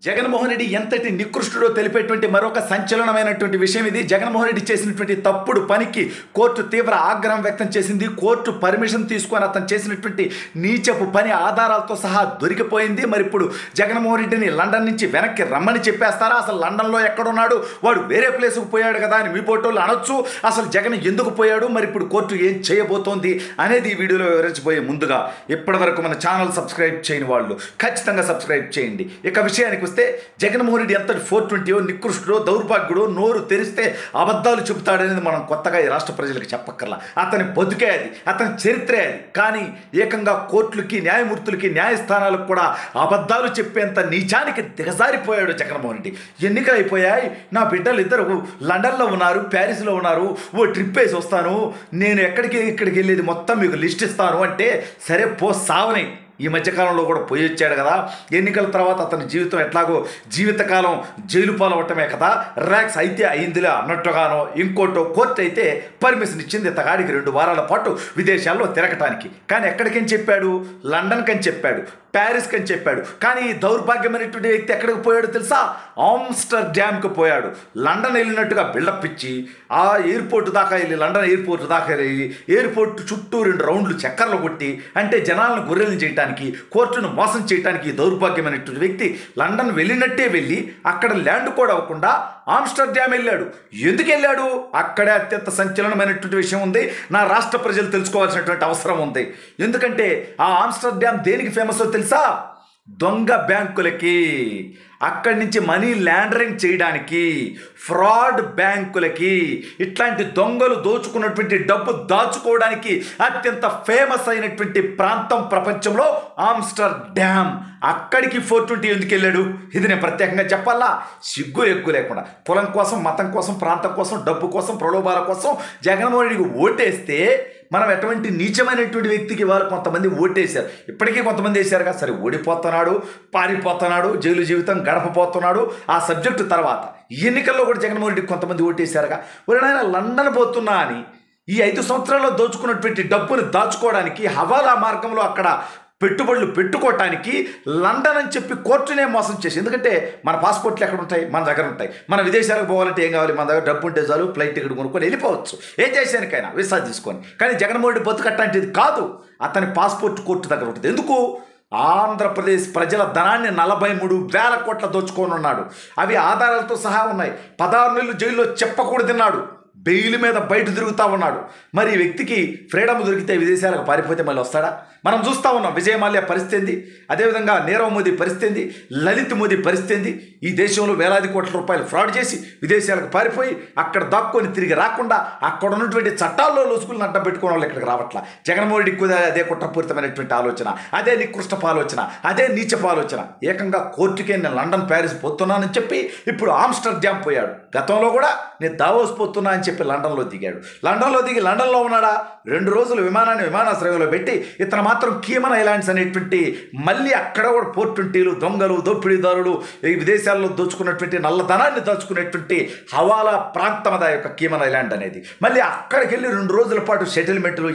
జగన్మోహన్ రెడ్డి ఎంతటి నికృష్టుడో తెలిపేటువంటి మరొక సంచలనమైనటువంటి విషయం ఇది. జగన్మోహన్ రెడ్డి చేసినటువంటి తప్పుడు పనికి కోర్టు తీవ్ర ఆగ్రహం వ్యక్తం చేసింది. కోర్టు పర్మిషన్ తీసుకొని అతను చేసినటువంటి నీచపు పని ఆధారాలతో సహా దొరికిపోయింది. మరి ఇప్పుడు జగన్మోహన్ రెడ్డిని లండన్ నుంచి వెనక్కి రమ్మని చెప్పేస్తారా? అసలు లండన్లో ఎక్కడున్నాడు, వాడు వేరే ప్లేస్కు పోయాడు కదా అని మీ ఫోటోలు అనొచ్చు. అసలు జగన్ ఎందుకు పోయాడు, మరి ఇప్పుడు కోర్టు ఏం చేయబోతోంది అనేది ఈ వీడియోలో వివరించబోయే ముందుగా ఇప్పటి వరకు మన ఛానల్ సబ్స్క్రైబ్ చేయని వాళ్ళు ఖచ్చితంగా సబ్స్క్రైబ్ చేయండి. ఇక విషయానికి వస్తే జగన్మోహన్ రెడ్డి ఎంతటి 420 నికృష్టుడో దౌర్భాగ్యుడో, నోరు తెరిస్తే అబద్ధాలు చెబుతాడనేది మనం కొత్తగా ఈ రాష్ట్ర ప్రజలకు చెప్పక్కర్లా. అతని బతుకే అది, అతని చరిత్రే అది. కానీ ఏకంగా కోర్టులకి, న్యాయమూర్తులకి, న్యాయస్థానాలకు కూడా అబద్ధాలు చెప్పేంత నీచానికి దిగజారిపోయాడు జగన్మోహన్ రెడ్డి. ఎన్నికలు అయిపోయాయి, నా బిడ్డలు ఇద్దరు లండన్లో ఉన్నారు, ప్యారిస్లో ఉన్నారు, ఓ ట్రిప్ వేసి వస్తాను, నేను ఇక్కడికి వెళ్ళేది మొత్తం మీకు లిస్ట్ ఇస్తాను అంటే సరే పో సావని ఈ మధ్యకాలంలో కూడా పోయి వచ్చాడు కదా. ఎన్నికల తర్వాత అతని జీవితం ఎట్లాగో జీవితకాలం జైలు పాలవటమే కదా, రిలాక్స్ అయితే అయిందిలే అన్నట్టుగానో ఇంకోటో కోర్టు అయితే పర్మిషన్ ఇచ్చింది ఇతగాడికి 2 వారాల పాటు విదేశాల్లో తిరగటానికి. కానీ ఎక్కడికని చెప్పాడు? లండన్కి అని చెప్పాడు, ప్యారిస్కి అని చెప్పాడు. కానీ ఈ దౌర్భాగ్యమైనటువంటి వ్యక్తి ఎక్కడికి పోయాడు తెలుసా? ఆమ్స్టర్డామ్కి పోయాడు. లండన్ వెళ్ళినట్టుగా బిల్డప్ ఇచ్చి ఆ ఎయిర్పోర్ట్ దాకా వెళ్ళి, లండన్ ఎయిర్పోర్ట్ దాకా వెళ్ళి ఎయిర్పోర్ట్ చుట్టూ 2 రౌండ్లు చక్కర్లు కొట్టి, అంటే జనాలను గొర్రెలను చేయడానికి, కోర్టును మోసం చేయడానికి ఈ దౌర్భాగ్యమైనటువంటి వ్యక్తి లండన్ వెళ్ళినట్టే వెళ్ళి అక్కడ ల్యాండ్ కూడా అవ్వకుండా ఆమ్స్టర్డామ్ వెళ్ళాడు. ఎందుకు వెళ్ళాడు? అక్కడే అత్యంత సంచలనమైనటువంటి విషయం ఉంది. నా రాష్ట్ర ప్రజలు తెలుసుకోవాల్సినటువంటి అవసరం ఉంది. ఎందుకంటే ఆ ఆమ్స్టర్డామ్ దేనికి ఫేమస్ తెలుసా? దొంగ బ్యాంకులకి, అక్కడి నుంచి మనీ లాండరింగ్ చేయడానికి, ఫ్రాడ్ బ్యాంకులకి, ఇట్లాంటి దొంగలు దోచుకున్నటువంటి డబ్బు దాచుకోవడానికి అత్యంత ఫేమస్ అయినటువంటి ప్రాంతం ప్రపంచంలో ఆమ్స్టర్డామ్. అక్కడికి 420 ఎందుకు వెళ్ళాడు? ఇది నేను ప్రత్యేకంగా చెప్పాలా? సిగ్గు ఎగ్గు లేకుండా కులం కోసం, మతం కోసం, ప్రాంతం కోసం, డబ్బు కోసం, ప్రలోభాల కోసం జగన్మోహన్ రెడ్డికి ఓటేస్తే మనం ఎటువంటి నీచమైనటువంటి వ్యక్తికి వాళ్ళు కొంతమంది ఓటేశారు. ఇప్పటికీ కొంతమంది వేశారుగా. సరే, ఓడిపోతున్నాడు, పారిపోతున్నాడు, జైలు జీవితం గడపపోతున్నాడు, ఆ సబ్జెక్టు తర్వాత. ఎన్నికల్లో కూడా జగన్మోహన్ రెడ్డికి కొంతమంది ఓటేశారుగా. ఎవరైనా లండన్ పోతున్నా అని ఈ 5 సంవత్సరాల్లో దోచుకున్నటువంటి డబ్బును దాచుకోవడానికి, హవాలా మార్గంలో అక్కడ పెట్టుబడులు పెట్టుకోవటానికి లండన్ అని చెప్పి కోర్టునే మోసం చేసి. ఎందుకంటే మన పాస్పోర్ట్లు ఎక్కడ ఉంటాయి? మన దగ్గర ఉంటాయి. మన విదేశాలకు పోవాలంటే ఏం కావాలి? మన దగ్గర డబ్బు ఉంటే చాలు, ఫ్లైట్ టికెట్ కొనుక్కొని వెళ్ళిపోవచ్చు, ఏం చేసానికైనా వీసా తీసుకొని. కానీ జగన్మోహన్ రెడ్డి బతుకట్లాంటిది కాదు. అతని పాస్పోర్ట్ కోర్టు దగ్గర ఉంటుంది. ఎందుకు? ఆంధ్రప్రదేశ్ ప్రజల ధనాన్ని 43,000 కోట్ల దోచుకొని ఉన్నాడు. అవి ఆధారాలతో సహా ఉన్నాయి. 16 నెలలు జైల్లో చెప్పకూడదన్నాడు, బెయిల్ మీద బయట తిరుగుతూ ఉన్నాడు. మరి ఈ వ్యక్తికి ఫ్రీడమ్ దొరికితే విదేశాలకు పారిపోతే మళ్ళీ వస్తాడా? మనం చూస్తూ ఉన్నాం. విజయ్ మాల్యా పరిస్థితి, అదేవిధంగా నీరవ్ మోదీ పరిస్థితి, లలిత్ మోదీ పరిస్థితి. ఈ దేశంలో వేలాది కోట్ల రూపాయలు ఫ్రాడ్ చేసి విదేశాలకు పారిపోయి అక్కడ దాక్కొని తిరిగి రాకుండా అక్కడ ఉన్నటువంటి చట్టాల్లో లొసుకులను అడ్డం పెట్టుకునే వాళ్ళు ఇక్కడికి రావట్లా. జగన్మోహన్ రెడ్డికి కూడా అదే కుట్రపూరితమైనటువంటి ఆలోచన, అదే నికృష్టపు ఆలోచన, అదే నీచపు ఆలోచన. ఏకంగా కోర్టుకే నేను లండన్, ప్యారిస్ పోతున్నానని చెప్పి ఇప్పుడు ఆమ్స్టర్డామ్ పోయాడు. గతంలో కూడా నేను దావోస్ పోతున్నా అని చెప్పి లండన్లో దిగాడు. లండన్లో దిగి లండన్లో ఉన్నాడా? 2 రోజులు విమానాన్ని విమానాశ్రయంలో పెట్టి ఇతను మాత్రం కీమన్ ఐలాండ్స్ అనేటువంటి, మళ్ళీ అక్కడ కూడా 420లు, దొంగలు, దోపిడీదారులు, ఈ విదేశాల్లో దోచుకున్నటువంటి నల్లధనాన్ని దాచుకునేటువంటి హవాలా ప్రాంతం అదా యొక్క కీమన్ ఐలాండ్ అనేది. మళ్ళీ అక్కడికి వెళ్ళి 2 రోజుల పాటు సెటిల్మెంట్లు,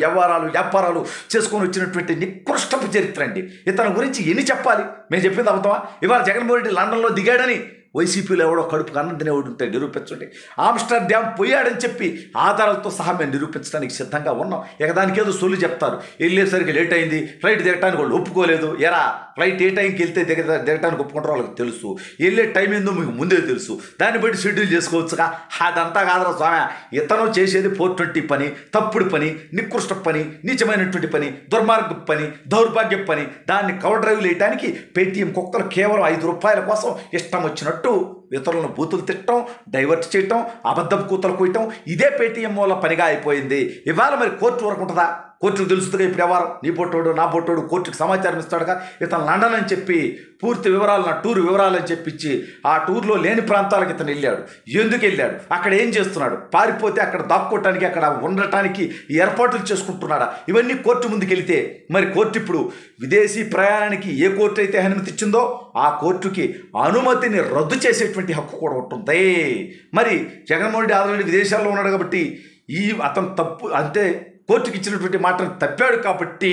వ్యాపారాలు చేసుకొని వచ్చినటువంటి నికృష్టపు చరిత్ర అండి. ఇతని గురించి ఎన్ని చెప్పాలి? మేము చెప్పింది అబద్ధమా? ఇవాళ జగన్మోహన్ రెడ్డి లండన్లో దిగాడని వైసీపీలో ఎవడో కడుపుకు అన్నం తినేవాడు ఉంటే నిరూపించండి. ఆమ్స్టర్డామ్ పోయాడని చెప్పి ఆధారాలతో సహా మేము నిరూపించడానికి సిద్ధంగా ఉన్నాం. ఇక దానికి ఏదో సొల్లు చెప్తారు. వెళ్ళేసరికి లేట్ అయింది, ఫ్లైట్ దిగటానికి వాళ్ళు ఒప్పుకోలేదు. ఎరా, ఫ్లైట్ ఏ టైంకి వెళ్తే దిగటానికి ఒప్పుకుంటారో వాళ్ళకి తెలుసు, వెళ్ళే టైం ఏందో మీకు ముందే తెలుసు, దాన్ని బట్టి షెడ్యూల్ చేసుకోవచ్చుగా. అదంతా కాదురా స్వామి. ఇతను చేసేది 420 పని, తప్పుడు పని, నికృష్ట పని, నీచమైనటువంటి పని, దుర్మార్గ పని, దౌర్భాగ్య పని. దాన్ని కవర్ డ్రైవ్ వేయడానికి పేటీఎం కుక్కలు కేవలం 5 రూపాయల కోసం ఇష్టం వచ్చినట్టు ఇతరులను బూతులు తిట్టడం, డైవర్ట్ చేయటం, అబద్ధపు కూతలు కూయటం, ఇదే పేటీఎం వల్ల పనిగా అయిపోయింది. ఇవాళ మరి కోర్టు వరకు ఉంటుందా? కోర్టుకు తెలుస్తుందిగా ఇప్పుడు ఎవరు, నీ పొట్టోడు నా పొట్టోడు కోర్టుకు సమాచారం ఇస్తాడుగా. ఇతను లండన్ అని చెప్పి పూర్తి వివరాలు, నా టూర్ వివరాలు అని చెప్పించి ఆ టూర్లో లేని ప్రాంతాలకు ఇతను వెళ్ళాడు. ఎందుకు వెళ్ళాడు? అక్కడ ఏం చేస్తున్నాడు? పారిపోతే అక్కడ దాక్కోవటానికి, అక్కడ ఉండటానికి ఏర్పాట్లు చేసుకుంటున్నాడా? ఇవన్నీ కోర్టు ముందుకు వెళితే మరి కోర్టు ఇప్పుడు విదేశీ ప్రయాణానికి ఏ కోర్టు అయితే అనుమతి ఇచ్చిందో ఆ కోర్టుకి అనుమతిని రద్దు చేసేటువంటి హక్కు కూడా ఉంటుంది. మరి జగన్మోహన్ రెడ్డి ఆల్రెడీ విదేశాల్లో ఉన్నాడు కాబట్టి అతను తప్పు అంటే కోర్టుకి ఇచ్చినటువంటి మాటను తప్పాడు కాబట్టి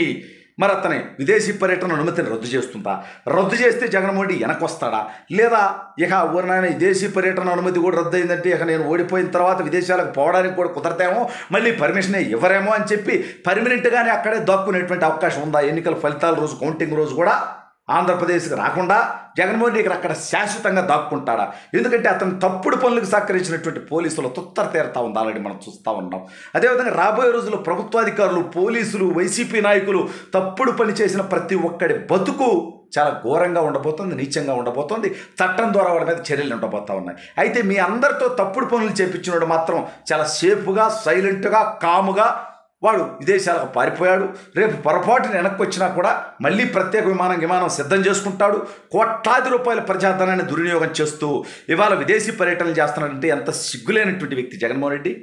మరి అతని విదేశీ పర్యటన అనుమతిని రద్దు చేస్తుందా? రద్దు చేస్తే జగన్మోహన్ రెడ్డి వెనకొస్తాడా? లేదా ఇక ఊరినాయన విదేశీ పర్యటన అనుమతి కూడా రద్దు అయిందంటే ఇక నేను ఓడిపోయిన తర్వాత విదేశాలకు పోవడానికి కూడా కుదరతేమో, మళ్ళీ పర్మిషనే ఇవ్వరేమో అని చెప్పి పర్మనెంట్గానే అక్కడే దాక్కునేటువంటి అవకాశం ఉందా? ఎన్నికల ఫలితాల రోజు, కౌంటింగ్ రోజు కూడా ఆంధ్రప్రదేశ్కి రాకుండా జగన్మోహన్ రెడ్డి అక్కడ శాశ్వతంగా దాక్కుంటాడా? ఎందుకంటే అతను తప్పుడు పనులకు సహకరించినటువంటి పోలీసులు తుత్తర తీరుతా ఉంది, ఆల్రెడీ మనం చూస్తూ ఉన్నాం. అదేవిధంగా రాబోయే రోజుల్లో ప్రభుత్వాధికారులు, పోలీసులు, వైసీపీ నాయకులు తప్పుడు పని చేసిన ప్రతి ఒక్కడి బతుకు చాలా ఘోరంగా ఉండబోతుంది, నీచంగా ఉండబోతుంది. చట్టం ద్వారా వాడి మీద చర్యలు ఉండబోతూ ఉన్నాయి. అయితే మీ అందరితో తప్పుడు పనులు చేపించినోడు మాత్రం చాలా సేఫ్గా, సైలెంట్గా, కాముగా వాడు విదేశాలకు పారిపోయాడు. రేపు పొరపాటున వెనక్కి వచ్చినా కూడా మళ్ళీ ప్రత్యేక విమానం సిద్ధం చేసుకుంటాడు. కోట్లాది రూపాయల ప్రజాధనాన్ని దుర్వినియోగం చేస్తూ ఇవాళ విదేశీ పర్యటనలు చేస్తున్నాడంటే ఎంత సిగ్గులేనటువంటి వ్యక్తి జగన్మోహన్ రెడ్డి.